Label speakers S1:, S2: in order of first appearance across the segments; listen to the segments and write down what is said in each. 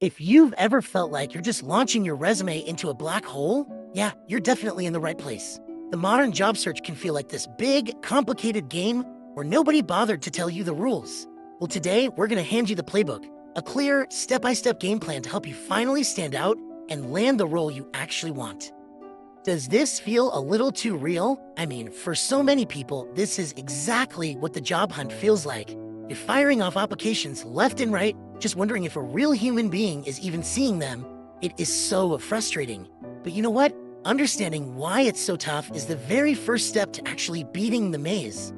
S1: If you've ever felt like you're just launching your resume into a black hole, yeah, you're definitely in the right place. The modern job search can feel like this big, complicated game where nobody bothered to tell you the rules. Well, today we're going to hand you the playbook, a clear, step-by-step game plan to help you finally stand out and land the role you actually want. Does this feel a little too real? I mean, for so many people, this is exactly what the job hunt feels like. You're firing off applications left and right, just wondering if a real human being is even seeing them. It is so frustrating. But you know what? Understanding why it's so tough is the very first step to actually beating the maze.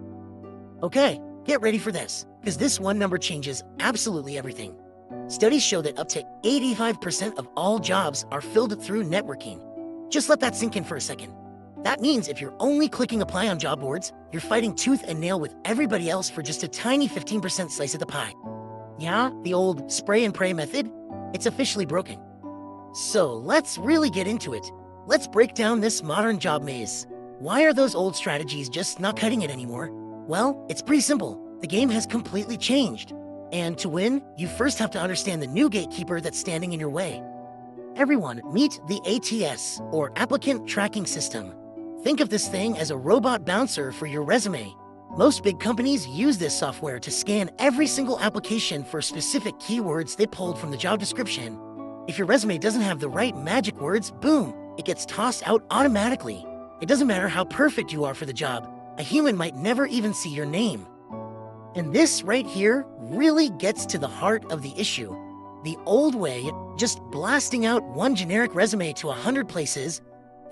S1: Okay, get ready for this, because this one number changes absolutely everything. Studies show that up to 85% of all jobs are filled through networking. Just let that sink in for a second. That means if you're only clicking apply on job boards, you're fighting tooth and nail with everybody else for just a tiny 15% slice of the pie. Yeah, the old spray and pray method? It's officially broken. So let's really get into it. Let's break down this modern job maze. Why are those old strategies just not cutting it anymore? Well, it's pretty simple. The game has completely changed. And to win, you first have to understand the new gatekeeper that's standing in your way. Everyone, meet the ATS, or Applicant Tracking System. Think of this thing as a robot bouncer for your resume. Most big companies use this software to scan every single application for specific keywords they pulled from the job description. If your resume doesn't have the right magic words, boom, it gets tossed out automatically. It doesn't matter how perfect you are for the job, a human might never even see your name. And this right here really gets to the heart of the issue. The old way, just blasting out one generic resume to 100 places,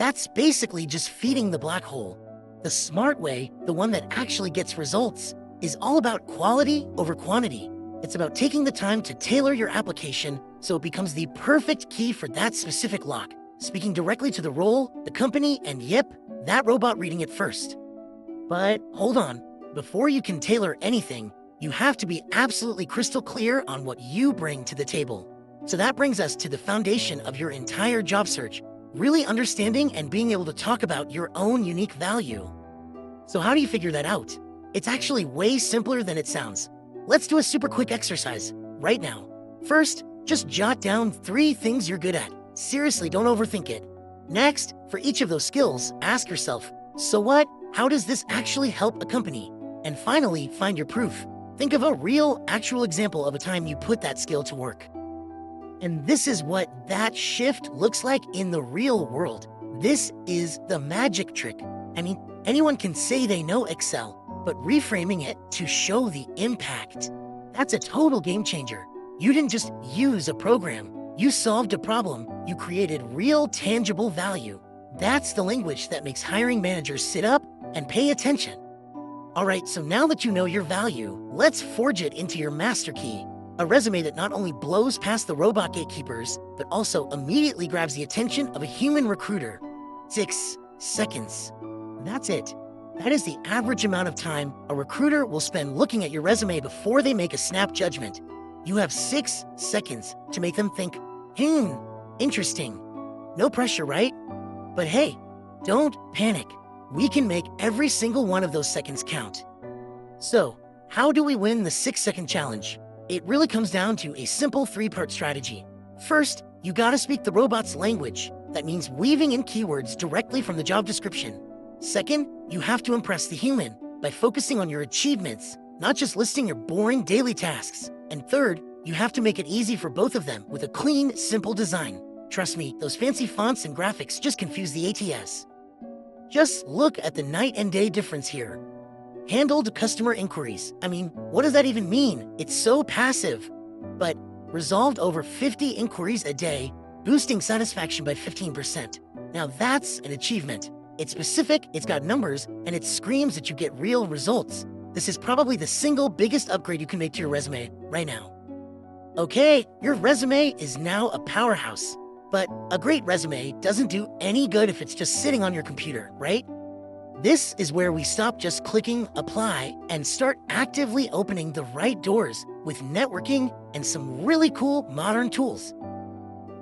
S1: that's basically just feeding the black hole. The smart way, the one that actually gets results, is all about quality over quantity. It's about taking the time to tailor your application so it becomes the perfect key for that specific lock, speaking directly to the role, the company, and yep, that robot reading it first. But hold on, before you can tailor anything, you have to be absolutely crystal clear on what you bring to the table. So that brings us to the foundation of your entire job search, really understanding and being able to talk about your own unique value. So how do you figure that out? It's actually way simpler than it sounds. Let's do a super quick exercise right now. First, just jot down 3 things you're good at. Seriously, don't overthink it. Next, for each of those skills, ask yourself, so what? How does this actually help a company? And finally, find your proof. Think of a real, actual example of a time you put that skill to work. And this is what that shift looks like in the real world. This is the magic trick. I mean, anyone can say they know Excel, but reframing it to show the impact, that's a total game changer. You didn't just use a program. You solved a problem. You created real, tangible value. That's the language that makes hiring managers sit up and pay attention. All right, so now that you know your value, let's forge it into your master key. A resume that not only blows past the robot gatekeepers, but also immediately grabs the attention of a human recruiter. 6 seconds. That's it. That is the average amount of time a recruiter will spend looking at your resume before they make a snap judgment. You have 6 seconds to make them think, interesting. No pressure, right? But hey, don't panic. We can make every single one of those seconds count. So, how do we win the 6-second challenge? It really comes down to a simple 3-part strategy. First, you gotta speak the robot's language. That means weaving in keywords directly from the job description. Second, you have to impress the human by focusing on your achievements, not just listing your boring daily tasks. And third, you have to make it easy for both of them with a clean, simple design. Trust me, those fancy fonts and graphics just confuse the ATS. Just look at the night and day difference here. Handled customer inquiries. I mean, what does that even mean? It's so passive. But resolved over 50 inquiries a day, boosting satisfaction by 15%. Now that's an achievement. It's specific, it's got numbers, and it screams that you get real results. This is probably the single biggest upgrade you can make to your resume right now. Okay, your resume is now a powerhouse. But a great resume doesn't do any good if it's just sitting on your computer, right? This is where we stop just clicking apply and start actively opening the right doors with networking and some really cool modern tools.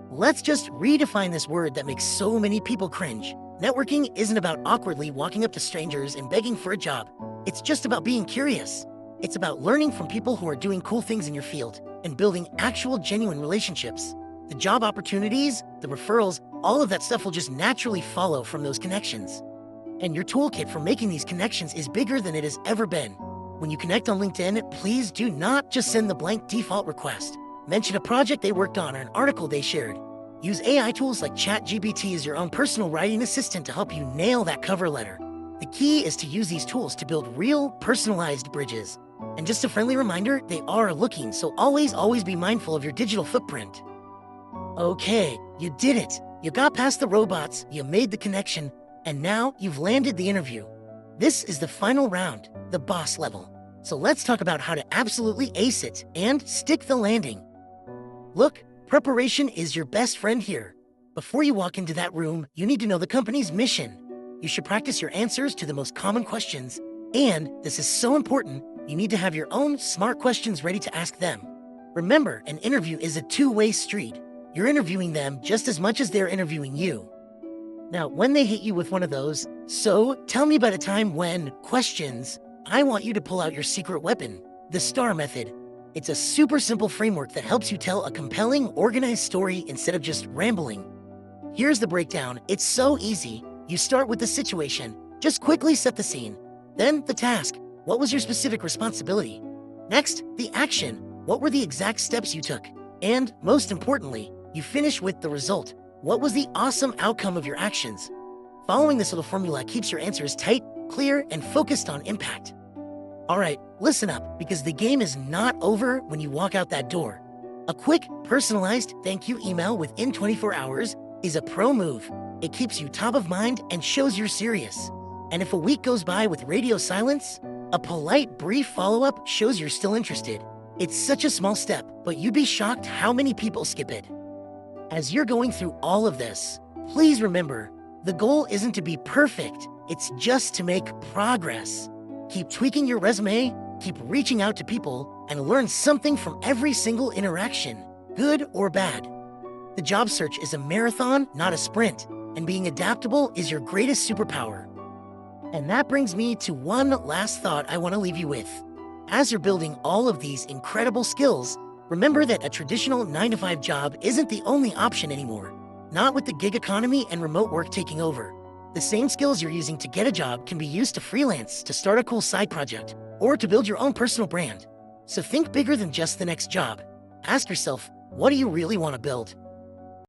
S1: Let's just redefine this word that makes so many people cringe. Networking isn't about awkwardly walking up to strangers and begging for a job. It's just about being curious. It's about learning from people who are doing cool things in your field and building actual genuine relationships. The job opportunities, the referrals, all of that stuff will just naturally follow from those connections. And your toolkit for making these connections is bigger than it has ever been. When you connect on LinkedIn, please do not just send the blank default request. Mention a project they worked on or an article they shared. Use AI tools like ChatGPT as your own personal writing assistant to help you nail that cover letter. The key is to use these tools to build real, personalized bridges. And just a friendly reminder, they are looking, so always be mindful of your digital footprint. Okay, you did it. You got past the robots, you made the connection, and now you've landed the interview. This is the final round, the boss level. So let's talk about how to absolutely ace it and stick the landing. Look, preparation is your best friend here. Before you walk into that room, you need to know the company's mission. You should practice your answers to the most common questions, and this is so important, you need to have your own smart questions ready to ask them. Remember, an interview is a two-way street. You're interviewing them just as much as they're interviewing you. Now, when they hit you with one of those, so tell me about a time when questions, I want you to pull out your secret weapon, the STAR method. It's a super simple framework that helps you tell a compelling, organized story instead of just rambling. Here's the breakdown. It's so easy. You start with the situation. Just quickly set the scene. Then the task. What was your specific responsibility? Next, the action. What were the exact steps you took? And most importantly, you finish with the result. What was the awesome outcome of your actions? Following this little formula keeps your answers tight, clear, and focused on impact. All right, listen up, because the game is not over when you walk out that door. A quick, personalized thank you email within 24 hours is a pro move. It keeps you top of mind and shows you're serious. And if a week goes by with radio silence, a polite, brief follow-up shows you're still interested. It's such a small step, but you'd be shocked how many people skip it. As you're going through all of this, please remember, the goal isn't to be perfect, it's just to make progress. Keep tweaking your resume, keep reaching out to people, and learn something from every single interaction, good or bad. The job search is a marathon, not a sprint, and being adaptable is your greatest superpower. And that brings me to one last thought I want to leave you with. As you're building all of these incredible skills, remember that a traditional 9-to-5 job isn't the only option anymore. Not with the gig economy and remote work taking over. The same skills you're using to get a job can be used to freelance, to start a cool side project, or to build your own personal brand. So think bigger than just the next job. Ask yourself, what do you really want to build?